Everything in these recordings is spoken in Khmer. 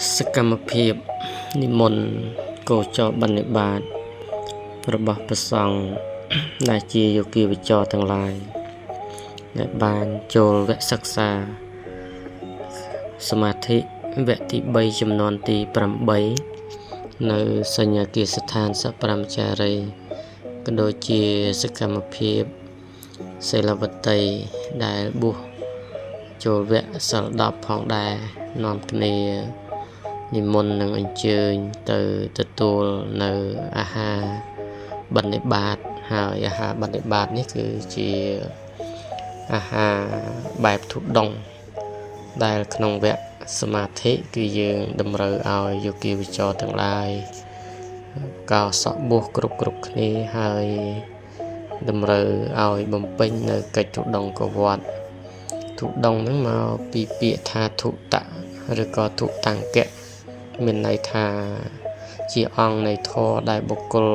សកម្មភាពនិមន្តកោចរបនិបាតរបស់ព្រះសង្ឃដែលជាយោគីវចរទាំងឡាយដែលបានចូលវគ្គសិក្សាសមាធិវគ្គទី3ចំនួនទី8នៅសញ្ញាគារស្ថានសប្រមចារីក៏ដូចជាសកម្មភាពសិលវតីដែលបួសចូលវគ្គសិល10ផងដែរនាំគ្នានិមន្តនឹងអញ្ជើញទៅទទួលនៅអាហារបដិបាតហើយអាហារបដិបាតនេះគឺជាអាហារបែបធុដងដែលក្នុងវគ្គសមាធិគឺយើងតម្រូវឲ្យយោគីវចរទាំងឡាយកោសក់បួសគ្រប់គ្នាហើយតម្រូវឲ្យបំពេញនៅកិច្ចធុដងកវត្តធុដងហ្នឹងមកពីពាក្យថាធុតៈឬក៏ធុតង្គៈមានន័យថាជាអង្គនៃធម៌ដែលបុគ្គល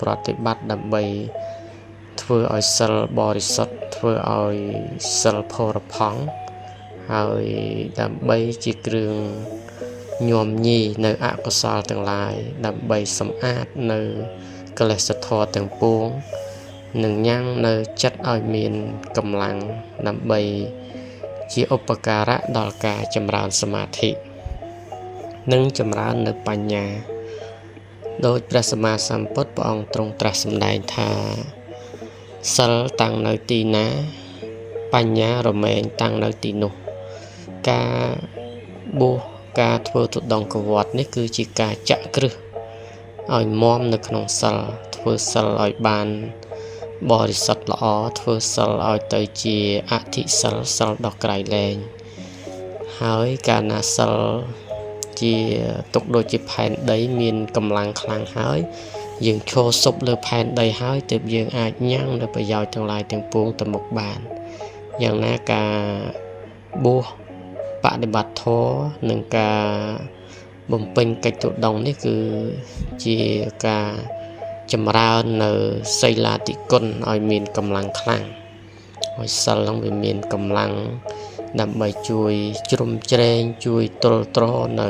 ប្រតិបត្តិដើម្បីធ្វើឲ្យសិលបរិសុទ្ធធ្វើឲ្យសិលផុរផង់ហើយដើម្បីជាគ្រឿងញោមញីនៅអកុសលទាំងឡាយដើម្បីសម្អាតនៅកិលេសធម៌ទាំងពួងនិងញ៉ាំងនៅចិត្តឲ្យមានកម្លាំងដើម្បីជាឧបការៈដល់ការចម្រើនសមាធិនិងចម្រើននៅបញ្ញាដោយព្រះសម្មាសម្ពុទ្ធព្រះអង្គទ្រង់ត្រាស់សម្ដែងថាសិលតាំងនៅទីណាបញ្ញារមែងតាំងនៅទីនោះការបួសការធ្វើទុដងកវត្តនេះគឺជាការចាក់គ្រឹះឲ្យមាំនៅក្នុងសិលធ្វើសិលឲ្យបានបរិសុទ្ធល្អធ្វើសិលឲ្យទៅជាអធិសិលសិលដ៏ក្រៃលែងហើយកាលណាសិលជាទុកដូចជាផែនដីមានកម្លាំងខ្លាំងហើយយើងឈរសុបលើផែនដីហើយទើបយើងអាចញ៉ាំងនៅប្រយោជន៍ទាំងឡាយទាំងពួងទៅមុខបានយ៉ាងណាការបួសបដិបត្តិធម៌និងការបំពេញកិច្ចទុដងនេះគឺជាការចម្រើននៅសីលាតិគុណឲ្យមានកម្លាំងខ្លាំងឲ្យសិលនឹងវាមានកម្លាំងដើម្បីជួយជ្រោមជ្រែងជួយទល់ទ្រនៅ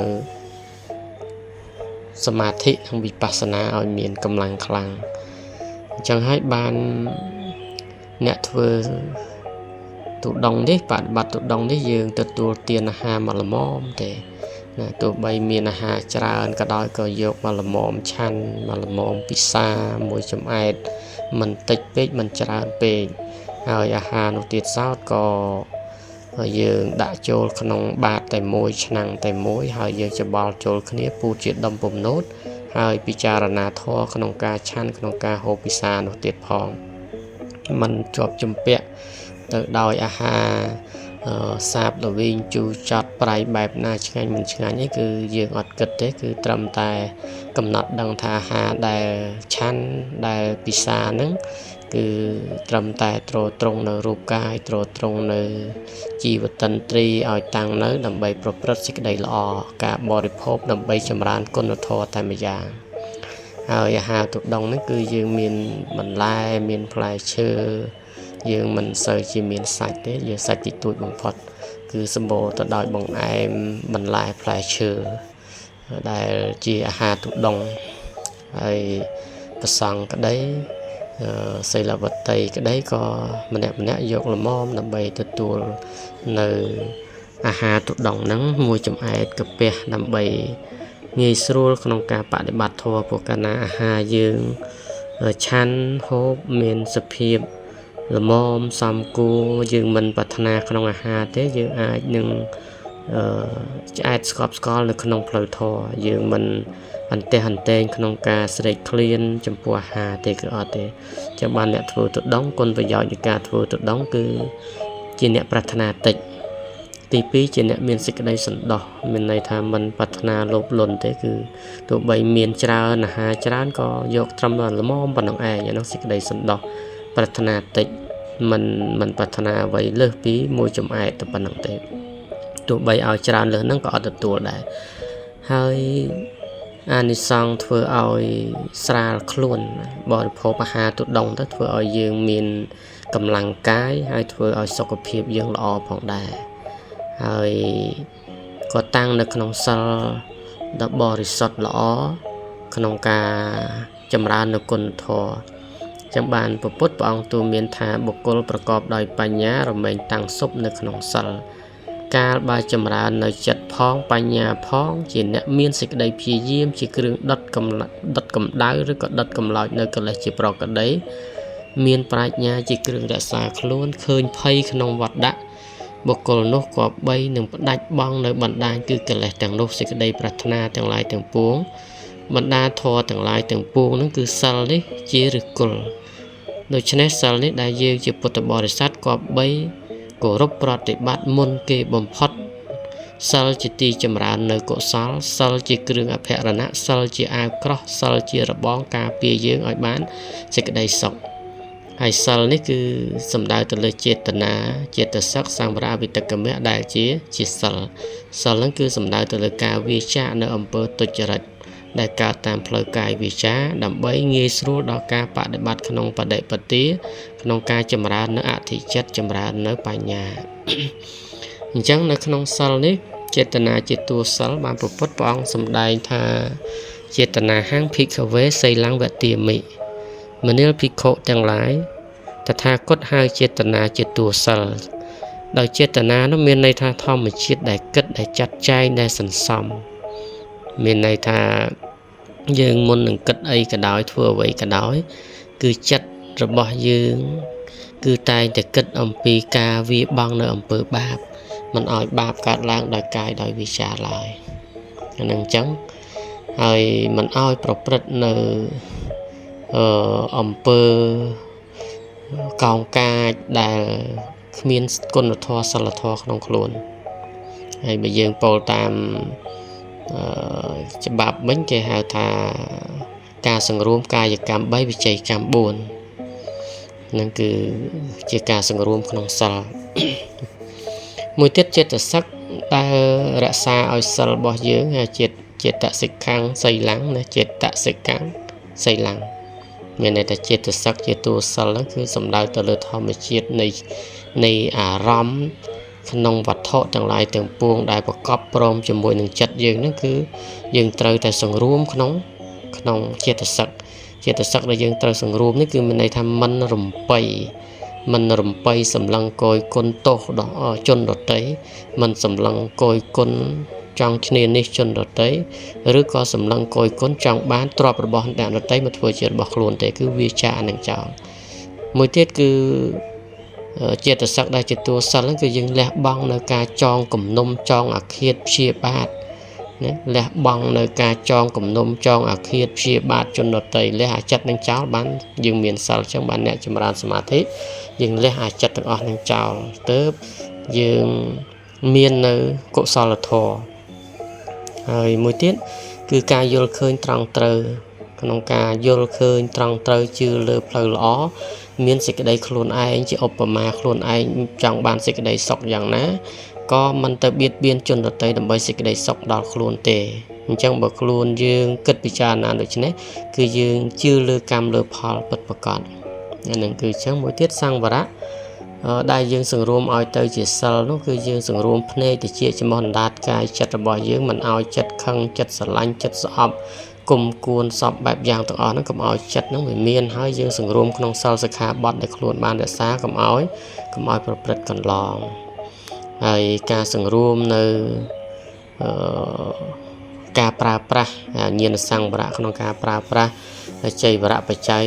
សមាធិនិងវិបស្សនាឲ្យមានកម្លាំងខ្លាំងអញ្ចឹងហើយបានអ្នកធ្វើទុដងនេះបដិបត្តិទុដងនេះយើងទទួលទានអាហារមកល្មមទេណាទោះបីមានអាហារច្រើនក៏ដោយក៏យកមកល្មមឆាន់មកល្មមពិសាមួយចំអែតមិនតិចពេកមិនច្រើនពេកហើយអាហារនោះទៀតសោតក៏យើងដាក់ចូលក្នុងបាតតែមួយឆ្នាំងតែមួយហើយយើងច្បល់ចូលគ្នាពូតជាដុំពំនោតហើយពិចារណាធម៌ក្នុងការឆាន់ក្នុងការហូបពិសានោះទៀតផងมันជាប់ជំពាក់ទៅដោយអាហារសាបល្វីងជូរចត់ប្រៃបែបណាឆ្ងាញ់មិនឆ្ងាញ់អីគឺយើងអត់គិតទេគឺត្រឹមតែកំណត់ដឹងថាអាហារដែលឆាន់ដែលពិសាហ្នឹងគឺត្រឹមតែទ្រទ្រង់នៅរូបកាយទ្រទ្រង់នៅជីវតន្ត្រីឲ្យតាំងនៅដើម្បីប្រព្រឹត្តសេចក្តីល្អការបរិភោគដើម្បីចម្រើនគុណធម៌តែម្យ៉ាងហើយអាហារទុដងហ្នឹងគឺយើងមានបន្លែមានផ្លែឈើយើងមិនសូវជាមានសាច់ទេយើងសាច់តិចតួចបំផុតគឺសម្បូរទៅដោយបង្អែមបន្លែផ្លែឈើដែលជាអាហារទុដងហើយប្រសង់ក្តីសិលវតីក្តីក៏ម្នាក់យកល្មមដើម្បីទទួលនៅអាហារទុដងហ្នឹងមួយចំអែតកាពះដើម្បីងាយស្រួលក្នុងការបដិបត្តិធម៌ព្រោះកាលណាអាហារយើងឆាន់ហូបមានសភាពល្មមសំគួរយើងមិនប្រាថ្នាក្នុងអាហារទេយើងអាចនឹងឆ្អែតស្កប់ស្កល់នៅក្នុងផ្លូវធម៌យើងមិនអន្ទះអន្ទែងក្នុងការស្រេកឃ្លានចំពោះអាហារទេគឺអត់ទេចាំបានអ្នកធ្វើទុដងគុណប្រយោជន៍នៃការធ្វើទុដងគឺជាអ្នកប្រាថ្នាតិចទី2ជាអ្នកមានសេចក្តីសន្តោសមានន័យថាមិនប្រាថ្នាលោភលន់ទេគឺទោះបីមានច្រើនអាហារច្រើនក៏យកត្រឹមតែល្មមប៉ុណ្ណឹងឯងអានោះសេចក្តីសន្តោសប្រាថ្នាតិចមិនប្រាថ្នាអ្វីលើសពីមួយចំអែតទៅប៉ុណ្ណឹងទេទោះបីឲ្យច្រើនលើសហ្នឹងក៏អត់ទទួលដែរហើយអានិសង្ឃធ្វើឲ្យស្រាលខ្លួនបរិភោគអាហារទុដងទៅធ្វើឲ្យយើងមានកម្លាំងកាយហើយធ្វើឲ្យសុខភាពយើងល្អផងដែរហើយក៏តាំងនៅក្នុងសិល ដ៏បរិសុទ្ធល្អក្នុងការចម្រើននូវគុណធម៌ចឹងបានព្រះពុទ្ធព្រះអង្គទូលមានថាបុគ្គលប្រកបដោយបញ្ញារមែងតាំងសុបនៅក្នុងសិលកាលបើចម្រើននៅចិត្តផងបញ្ញាផងជាអ្នកមានសេចក្តីព្យាយាមជាគ្រឿងដុតកម្ដៅឬក៏ដុតកម្លោចនៅកិលេសជាប្រក្តីមានប្រាជ្ញាជាគ្រឿងរក្សាខ្លួនឃើញភ័យក្នុងវដ្តៈបុគ្គលនោះក៏បីនឹងផ្ដាច់បង់នៅបណ្ដាញគឺកិលេសទាំងនោះសេចក្តីប្រាថ្នាទាំងឡាយទាំងពួងបណ្ដាធម៌ទាំងឡាយទាំងពួងនោះគឺសិលនេះជាឫសគល់ដូច្នេះសិលនេះដែលយើងជាពុទ្ធបរិស័ទក៏បីគោរពប្រតិបត្តិមុនគេបំផុតសិលជាទីចម្រើននៅកុសលសិលជាគ្រឿងអភរណៈសិលជាអាវក្រោះសិលជារបងការពារយើងឲ្យបានសេចក្តីសុខហើយសិលនេះគឺសំដៅទៅលើចេតនាចេតសិកសម្ភារវិតកមៈដែលជាសិលហ្នឹងគឺសំដៅទៅលើការវាចានៅអំពើទុច្ចរិតដែលកើតតាមផ្លូវកាយវាចាដើម្បីងាយស្រួលដល់ការបដិបត្តិក្នុងបដិបទាក្នុងការចម្រើននៅអធិចិត្តចម្រើននៅបញ្ញាអញ្ចឹងនៅក្នុងសិលនេះចេតនាជាតួសិលបានព្រះពុទ្ធព្រះអង្គសម្ដែងថាចេតនាហាំងភិក្ខវេសីលង្វទាមិមនាលភិក្ខុទាំងឡាយតថាគតហៅចេតនាជាតួសិលដោយចេតនានោះមានន័យថាធម្មជាតិដែលគិតដែលចាត់ចែងដែលសន្សំមានន័យថាយើងមុននឹងគិតអីក៏ដោយធ្វើអ្វីក៏ដោយគឺចិត្តរបស់យើងគឺតែងតែគិតអំពីការវាបង់នៅអំពើបាបមិនឲ្យបាបកើតឡើងដោយកាយដោយវាចាឡើយអានឹងអញ្ចឹងហើយមិនឲ្យប្រព្រឹត្តនៅអំពើកោងកាចដែលគ្មានគុណធម៌សិលធម៌ក្នុងខ្លួនហើយបើយើងពោលតាមច្បាប់វិញគេហៅថាការសង្រួមកាយកម្ម3វិច័យកម្ម4ហ្នឹងគឺជាការសង្រួមក្នុងសិលមួយទៀតចេតសិកដែលរក្សាឲ្យសិលរបស់យើងចេតសិក្ខាំងសីលੰណាចេតសិក្ខាំងសីលੰមានន័យថាចេតសិកជាតួសិលហ្នឹងគឺសំដៅទៅលើធម្មជាតិនៃអារម្មណ៍ក្នុងវត្ថុទាំងឡាយទាំងពួងដែលប្រកបព្រមជាមួយនឹងចិត្តយើងហ្នឹងគឺយើងត្រូវតែសង្រួមក្នុងចេតសិកដែលយើងត្រូវសង្រួមនេះគឺមានន័យថាមិនរំពៃសម្លឹងគយគុណទោសដល់ជនដទៃមិនសម្លឹងគយគុណចង់ឈ្នានេះជនដទៃឬក៏សម្លឹងគយគុណចង់បានទ្រព្យរបស់អ្នកដទៃមកធ្វើជារបស់ខ្លួនទេគឺវាចានឹងចោលមួយទៀតគឺចេតសិកដែលជាតួសិលហ្នឹងគឺយើងលះបង់នៅការចងគំនុំចងអាឃាតព្យាបាទណាលះបង់នៅការចងគំនុំចងអាឃាតព្យាបាទជនដទៃលះអាចិត្តនឹងចោលបានយើងមានសិលអញ្ចឹងបានអ្នកចម្រើនសមាធិយើងលះអាចិត្តទាំងអស់នឹងចោលទៅយើងមាននៅកុសលធម៌ហើយមួយទៀតគឺការយល់ឃើញត្រង់ត្រូវក្នុងការយល់ឃើញត្រង់ត្រូវជឿលើផ្លូវល្អមានសេចក្តីខ្លួនឯងជាឧបមាខ្លួនឯងចង់បានសេចក្តីសុខយ៉ាងណាក៏មិនទៅបៀតបៀនជនដទៃដើម្បីសេចក្តីសុខដល់ខ្លួនទេអញ្ចឹងបើខ្លួនយើងគិតពិចារណាដូច្នេះគឺយើងជឿលើកម្មលើផលពិតប្រាកដអានឹងគឺអញ្ចឹងមួយទៀតសង្វរៈដែលយើងសង្រួមឲ្យទៅជាសិលនោះគឺយើងសង្រួមភ្នែកតិចចំហអណ្ដាតកាយចិត្តរបស់យើងមិនឲ្យចិត្តខឹងចិត្តស្រឡាញ់ចិត្តស្អប់គុំគួនសពបែបយ៉ាងទាំងអស់ហ្នឹងកុំឲ្យចិត្តហ្នឹងវាមានហើយយើងសង្រួមក្នុងសិលសិក្ខាបទដែលខ្លួនបានរក្សាកុំឲ្យប្រព្រឹត្តកន្លងហើយការសង្រួមនៅការប្រើប្រាស់ញាណសង្វរៈក្នុងការប្រើប្រាស់ចៃវរៈបច្ច័យ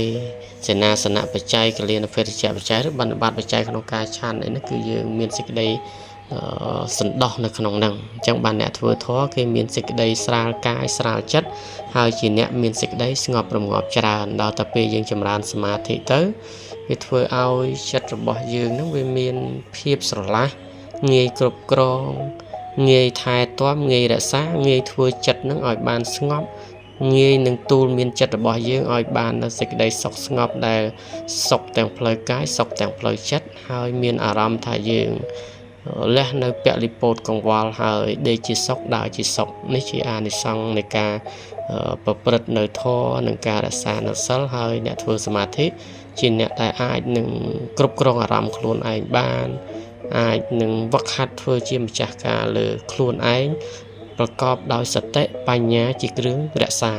សេនាសនៈបច្ច័យកលិនភេទជ្ជៈបច្ច័យឬបណ្ឌបាតបច្ច័យក្នុងការឆាន់អីហ្នឹងគឺយើងមានសេចក្តីសន្តោសនៅក្នុងហ្នឹងអញ្ចឹងបានអ្នកធ្វើធម៌គេមានសេចក្តីស្រាលកាយស្រាលចិត្តហើយជាអ្នកមានសេចក្តីស្ងប់រងាប់ច្រើនដល់តែពេលយើងចម្រើនសមាធិទៅវាធ្វើឲ្យចិត្តរបស់យើងហ្នឹងវាមានភាពស្រឡះងាយគ្រប់គ្រងងាយថែទាំងាយរក្សាងាយធ្វើចិត្តហ្នឹងឲ្យបានស្ងប់ងាយនឹងទូលមានចិត្តរបស់យើងឲ្យបាននៅសេចក្តីសុខស្ងប់ដែលសុខទាំងផ្លូវកាយសុខទាំងផ្លូវចិត្តហើយមានអារម្មណ៍ថាយើងលះនៅពលិពោតកង្វល់ហើយដេកជាសុខដើរជាសុខនេះជាអានិសង្សនៃការប្រព្រឹត្តនៅធម៌និងការរក្សានៅសិលហើយអ្នកធ្វើសមាធិជាអ្នកដែលអាចនឹងគ្រប់គ្រងអារម្មណ៍ខ្លួនឯងបានអាចនឹងវឹកហាត់ធ្វើជាម្ចាស់ការលើខ្លួនឯង ប្រកបដោយសតិបញ្ញាជាគ្រឿងរក្សា